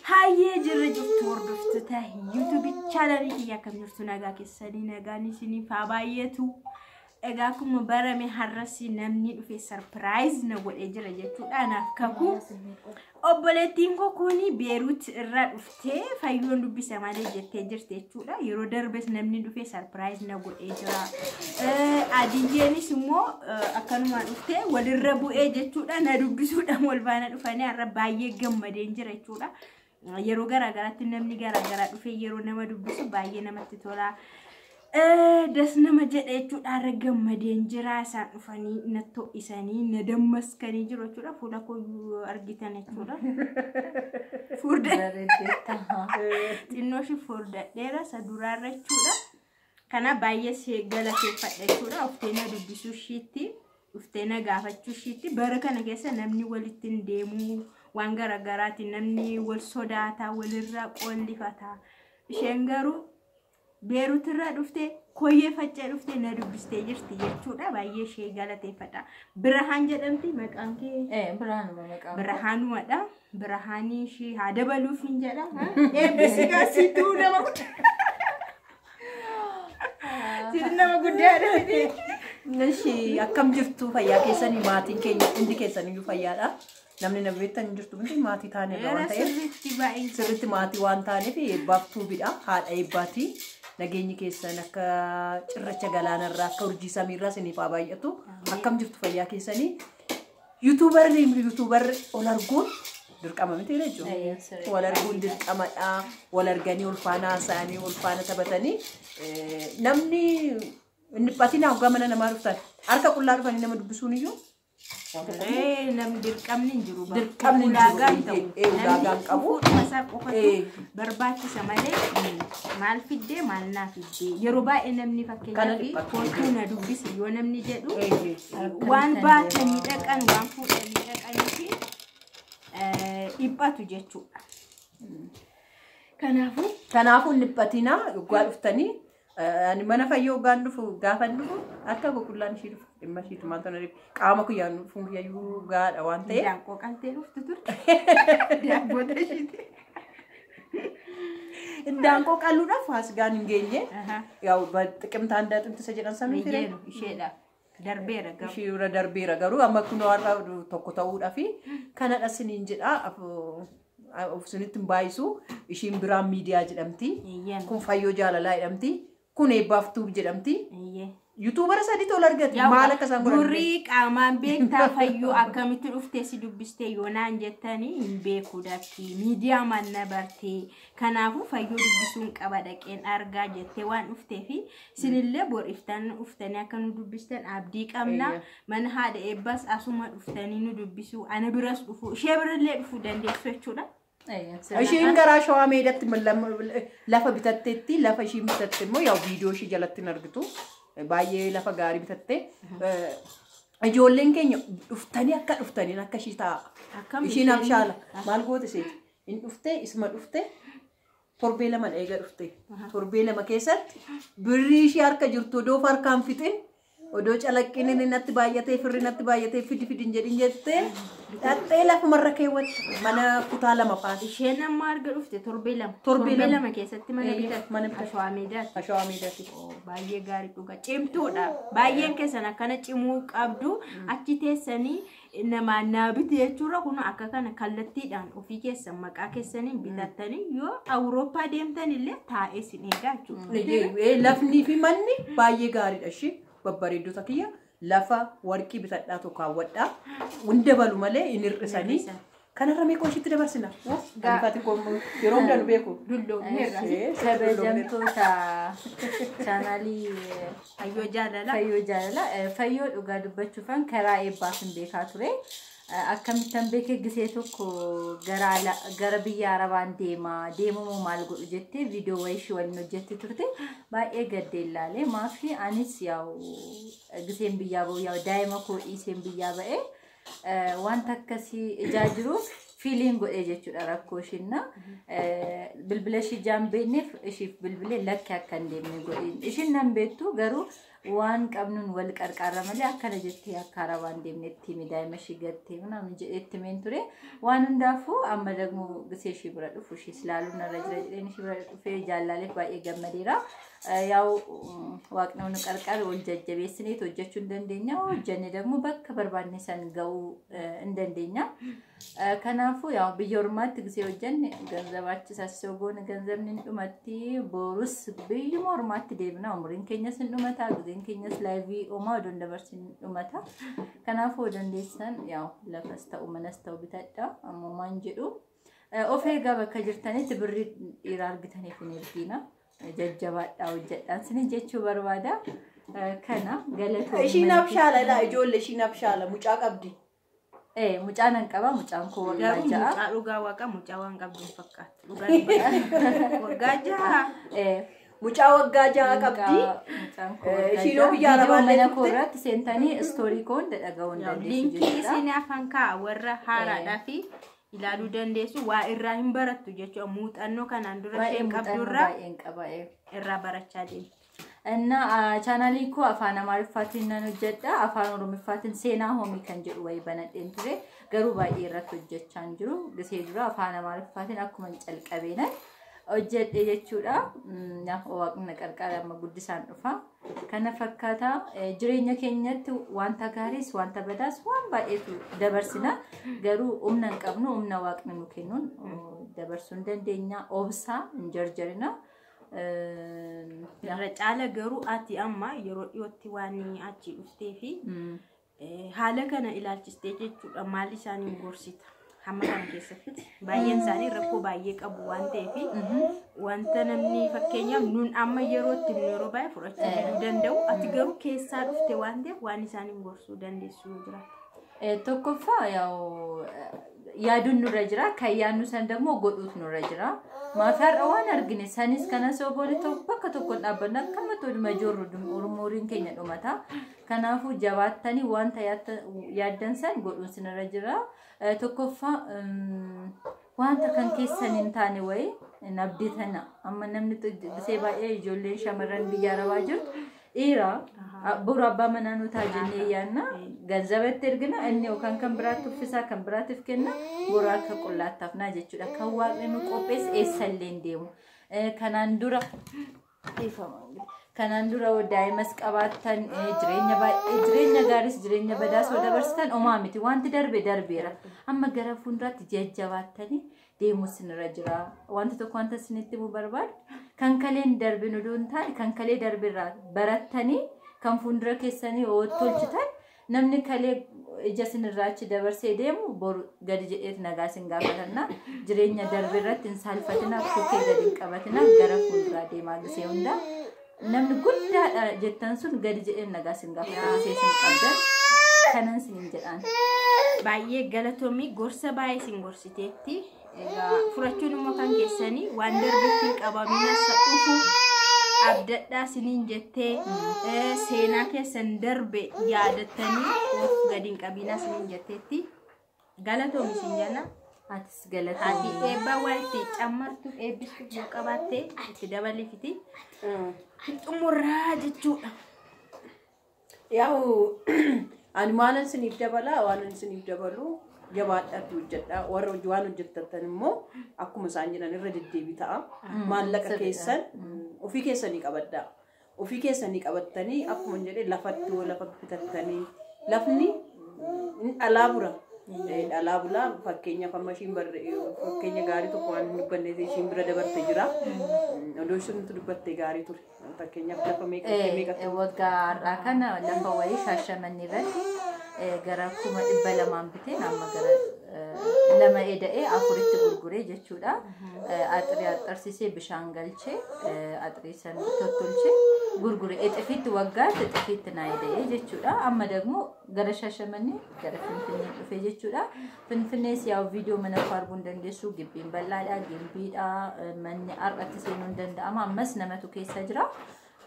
Hayyee jirre jirtu hordoftoota YouTube channel kiyya kam jirtu nagaa keessanii nagaan isinii faa baay'eetu egaa akkuma barame har'asi namni dhufe surprise na godhee jira jechuudha naaf kakuu obboleettiin koo kuni Beirut irraa dhuftee fayyoon dubbisa malee jettee jirti jechuudha yeroo darbes namni dhufe surprise na godhee jira adiyyeenis immoo akkanuma dhuftee walirra bu'ee jechuudha na dubbisuudha wal baana dhufanii har'a baay'ee gammadeen jira jechuudha yeroo garaagaraatti namni garaagaraa dhufe yeroo nama dubbisu baay'ee namatti tola das nama jedhe jechuudha har'a gammadeen jira isaan dhufanii nattoo isanii na dammaskanii jiru jechuudha fuula koo argitan jechuudha furdadheera xinnoo shi furdadheera saduraarra jechuudha kana baay'ee galateeffadha jechuudha oftee na dubbisuu shiitti oftee na gaafachuu shiitti bara kana keessa namni walitti hin deemu waan garaagaraati namni wal sodaata walirraa qollifata isheen garuu Beirut irraa dhuftee koyyee faccee dhuftee na dubbistee jirti jechuudha baay'ee ishee galateeffadha Birahaan jedhamti maqaan kee Birahaanuma maqaan Birahaanumadha Birahaanii ishee haa dabaluuf hin jedha eebbisi gaasituu nama guddaa nama guddaadha Nashi akkam jirtu fayyaa keessanii maatiin keenya hundi keessanii fayyaadha. Namni na beektan jirtu hundi maatii taane waan ta'eef sirriitti maatii waan taaneef eebbaaf tuubidha. Haadha eebbaati. Nageenyi keessan akka cirracha galaanarraa akka urjii samiirraa isiniif haa baay'atu. Akkam jirtu fayyaa keessanii YouTuber ol arguun dirqama miti jechuudha. Wal arguun dirqamadha. Wal arganii ulfaana haasa'anii ulfaana taphatanii namni inni patina hoggaa mana namaa dhuftan harka qullaa dhufanii nama dubbisuun iyyuu namni dirqamni hin jiru dirqamni ulaagaan qabu masaa qofatu barbaachisa malee maal fiddee maal naa fiddee yeroo baay'ee namni fakkeenyaaf kootuu na dubbisi yoo namni jedhu waan baatanii dhaqan waan fuudhanii dhaqanii fi dhiphatu jechuudha. Kanaafuu hin dhiphatinaa hoggaa dhuftanii ani mana fayyoo hoggaan dhufu gaafa dhufu akka qulqullaan ishee dhufu dhimma isheetu maal ta'an qaama kuyyaan dhufuun fayyuu gaadha waan ta'eef. Daanqoo qaltee dhuftu turte daabboota isheeti. Daanqoo qalluudhaaf haasgaan hin geenye yaa'u xiqqimtaan daadhimtisa jedhan samii fire isheedha. Darbeera garuu. Ishee darbeera garuu amma kun warra tokko ta'uudhaa fi kanadha siniin jedha sinitti hin baay'isu ishiin biraan miidiyaa jedhamti kun fayyoo jaalalaa jedhamti kun eebbaaf tuub jedhamti. YouTuber sadi tol argate maal akka isaan godhan gurri qaamaan beektaa fayyoo akkamitti dhuftee si dubbistee yoonaan jettanii hin beeku dafti miidiyaa manna bartee kanaafuu fayyoo dubbisuun qaba dhaqeen argaa jettee waan dhuftee fi sinillee bor iftaan dhuftanii akka nu dubbistan abdii qabna mana haadha eebbaas asuma dhuftanii nu dubbisuu ana biras dhufu ishee birallee dhufuu dandeessu jechuudha. Ishiin garaa shawaa meedatti lafa bitatteetti lafa ishiin bitatte immoo yaa viidiyoo ishii jalatti hin argitu. Baay'ee lafa gaarii bitatte ijoolleen keenya dhuftanii akka dhuftaniin akka ishii ta'a ishiin abshaala maal goote seeti hin dhufte isma dhufte torbee lama eega dhufte torbee lama keessatti birrii ishii harka jirtu odoo harkaan fixin odoo calaqqin inni natti baay'atee firri natti baay'atee fidin jedhin jettee dhattee lafumarra keewwatte mana kutaa lama faati. Isheen amma arga dhufte torbee lama keessatti mana bitatte Ashawaa Meedaatti. Baay'ee gaarii dhuga cimtuudha. Baay'een keessan akkana cimuu qabdu achi teessanii namaan naabiti jechuudha kun akka kana kallattiidhaan ofii keessan maqaa keessaniin bitattanii yoo Awurooppaa deemtan illee taa'ee sin eegaa jechuudha. Lafni fi manni baay'ee gaariidha ishee babbareeddota kiyya lafa warqii bitadhaa tokko hawwadhaa hunda balu malee hin hir'isanii kanarra meeqoo ishiitti dabarsina gaafati yeroo hundaa nu beeku kabajamtoota chaanaalii fayyoo jaalala fayyoo dhugaa dubbachuufan karaa eebbaatiin beekaa ture akkamittan beekee gisee tokko gara biyya arabaan deemamoo maal godhu jettee viidiyoo wayishii waliin hojjette turte baay'ee gaddee ilaalee maafi anis yaa'u giseen biyyaa ba'u yaa'u daa'ima koo dhiiseen biyyaa ba'ee wanta akkasii ijaa jiruuf fiiliin godhee jechuudha rakkoo ishiinna bilbila ishii jaan beekneef ishiif bilbilee lakki akka hin deemne godhin ishiin nan beektu garuu waan qabnuun wal qarqaarra malee akkana jettee akka arabaan deemnetti midaa'ima ishii gattee namni jedhetti meen ture waan hundaafuu amma dagmoo gisee ishii bira dhufu ishii ilaaluun irra jira jedheen ishii bira dhufee jaallaleef baay'ee gammadeera yaa'u waaqni nu qarqaare wal jajjabeessineet hojjechuu hin dandeenya hojjenne dagmoo bakka barbaadne san ga'uu hin dandeenya kanaafuu yaa'u biyya ormaatti gisee hojjenne ganzabaachisa sogoon ganzabni hin dhumatti boorus biyyuma ormaatti deebina umriin keenyas hin dhumata giseen keenyas laayivii uumaa odoon dabarsin hin dhumata kanaafuu dandeessan yaa'u lafas ta'u manas ta'u bitadha ammoo maan jedhu of eegaa bakka jirtanitti birrii dhiiraa argitaniif hin ergiina jajjabaadhaa hojjedhaan sini jechuu barbaada kana galatoo ishiin abshaala dha ijoollee ishiin abshaala mucaa qabdi mucaan an qaba mucaan ko waggaa ja'a mucaa dhugaa waqa mucaa waan qabdu fakkaatu dhugaa waggaa ja'a mucaa waggaa ja'a qabdi ishiin biyya arabaa mana koorratti seentanii istoorii koon dhagahuun dandeessu linkii isin afaan kaa warra haaraadhaa fi ilaaluu dandeessu waa irraa hin barattu jechuudha muuxannoo kanaan dura isheen qabdurraa irraa barachaa deemti. Inna chaanalii koo afaan Amaariffaatiin nan hojjedha afaan Oromiffaatiin seenaa hoomii kan jedhu wayii banadheen ture garuu baay'ee irratti hojjechaa hin jiru gisee dura afaan Amaariffaatiin akkuma calqabeena hojjedhe jechuudha waaqni qarqara amma guddisaan dhufa kana fakkaata jireenya keenyatti wanta gaariis wanta badaas waan baay'eetu dabarsina garuu humna hin qabnu humna waaqni nu kennuun dabarsuu hin dandeenya obsaa hin jarjarina irra caala garuu ati amma yeroo dhiyootti waan achi dhuftee fi haala kana ilaalchistee jechuudha maal isaanii gorsita hamma kana keessatti baay'een isaanii rakkoo baay'ee qabu waan ta'eef wanta namni fakkeenyaaf nuun amma yerootti yeroo baay'ee fudhachuu danda'u ati garuu keessaa dhufte waan ta'eef waan isaanii gorsuu dandeessu jira. Tokkoffaa yaa'u yaaduun nurra jira kan yaadnu san dammoo godhuut nurra jira maafaarra waan argine sanis kana sobooli bakka tokko dhaabbanna akkama tolma jorru umuriin keenya dhumata kanaafuu jabaattanii wanta yaaddan san godhuun sinirra jira tokkoffaa wanta kan keessan hin taane wayii nabditana amma namni gisee baay'ee ijoolleen shamarran biyya arabaa jirtu dhiira boru abbaa manaa nu taajennee yaanna ganzabatti ergina inni yookaan kan biraatti uffisaa kan biraatiif kenna boru akka qullaattaafnaa jechuudha kan waaqni nu qopheesse eessallee hin deemu kanaan dura daa'imas qabaattan jireenya gaariis jireenya badaas dabarsitan homaa miti wanti darbeera amma gara fuulduraatti jajjabaattanii deemuu sinirra jira wanti tokko wanta isinitti himuu barbaadu kan kaleen darbinu doontaan kan kalee darbirraa barattanii kan fuuldura keessanii tolchitan namni kalee ija sinirraachi dabarsee deemu boru gadi jedheet nagaa sin gaafatanna jireenya darbirratti hin saalfatina kokkee gadi hin qabatina gara fuulduraa deemaa gisee hunda namni guddaadha jettan sun gadi jedheen nagaa sin gaafatanna gisee sin qabdan kanan sin jedhaan baay'ee galatoomii gorsa baay'ee sin gorsiteetti furachuun immoo kan keessanii waan darbetti qabamina dhufu abdadhaa siniin jettee seenaa keessan darbe yaadattanii of gadi hin qabinaa siniin jetteetti galatoomi sin jenna atis galatoomi ati eebbaa waan itti cammartu eebbistuuf yoo qabaatte itti dabaliifiti xumurraa jechuudha. Yaa'u ani maalan siniif dabala waan siniif dabalu jabaadhaatu hojjedha warra waan hojjettatan immoo akkuma isaan jedhan irra deddeebii ta'a maallaqa keessan ofii keessanii qabaddaa ofii keessanii qabattanii akkuma jedhe lafatti lafa bitattanii lafni alaabura alaabula fakkeenyaaf amma ishiin fakkeenya gaarii tokko waan dubbanne ishiin bira dabarte jira odoo isheen dubbatte gaarii ture fakkeenyaaf lafa meeqa waggaa har'aa kana lafa wayii Shaashamannee irratti gara 200 biteen amma gara lama eda'ee afuritti gurguree jechuudha axrii axarsisee bishaan galchee axrii san tottolchee gurguree exifitti waggaatti exifitti naa eda'ee jechuudha amma ደግሞ gara Shaashamannee gara Finfinnee dhufee jechuudha Finfinnees yaa viidiyoo mana arguu dandeessu gibbiin bal'aadha gimbiidha manni har'atti seenuu danda'ama ammas namatu keessa jira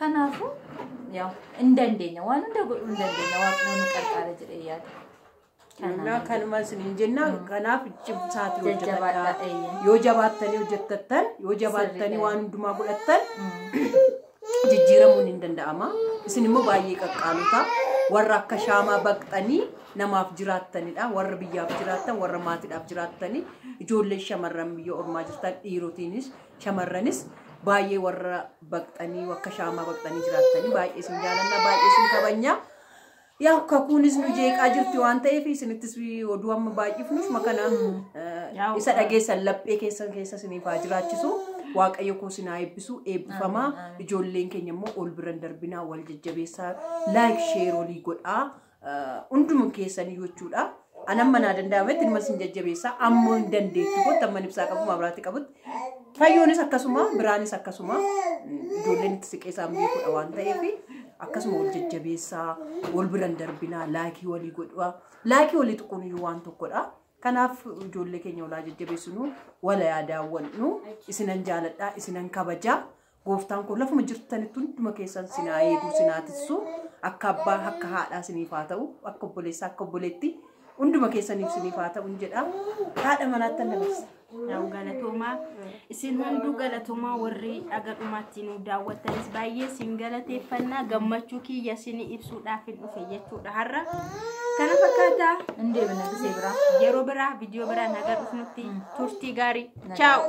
kanaafuu yaa hin dandeenya waan hunda godhuu hin dandeenya waaqni nu qarqaara jedhee yaada kanuma sinin jenna kanaaf cimsaati hojjetaa yoo jabaattanii hojjettattan yoo jabaattanii waan hundumaa godhattan jijjiiramuun hin danda'ama. Isin immoo baay'ee qaqqaaluta. Warra akka shaamaa baqxanii namaaf jiraattanidha. Warra biyyaaf jiraattan, warra maatiidhaaf jiraatanii, ijoollee shamarran biyya ormaa jirtan, dhiirotiinis shamarranis baay'ee warra baqxanii akka shaamaa baqxanii jiraatanii baay'ee isin jaalanna, baay'ee isin kabanya. Yaa kakuunis nu jeeqaa jirti waan ta'eef isinittis oduu amma baay'ifnuuf makana isa dhageessan laphee keessa isiniif haa jiraachisu. Waaqayyo koo sinaa eebbisu eebbifamaa. Ijoolleen keenya immoo ol biran darbinaa wal jajjabeessaa like share olii godhaa hunduma keessanii jechuudha. Anan manaa danda'ametti ilma isin jajjabeessaa ammoo hin dandeettu goota amma ibsaa qabu maabiraatti qabutti. Fayyoonis akkasuma biraanis akkasuma ijoolleen itti siqeessaa beekudha waan ta'eef akkasuma wal jajjabeessaa wal biran darbinaa laakii walii godhaa. Laakii walii tuquun iyyuu waan tokkodha. Kanaaf ijoollee keenya walaa jajjabeessinu wala yaadaawwannu isinan jaaladhaa isinan kabajaa. Gooftaan kun lafuma jirtanitti hunduma keessan sinaa eeguu sinaa tissu akka abbaa akka haadhaa siniif haa ta'u akka obboleessaa akka obboleetti hunduma keessaniif siniif haa ta'u jedha. Haadha manaatti dabarsa. Galatooma isin hunduu galatooma warri agadhumaatti nu daawwattanis baay'ee sin galateeffannaa gammachuu kiyya isin ibsuudhaaf hin dhufe jechuudha har'a. Kana fakkaata Indeemna gisee biraa. yeroo biraa viidiyoo biraa nagaa dhufnutti turtii gaarii. Ciao.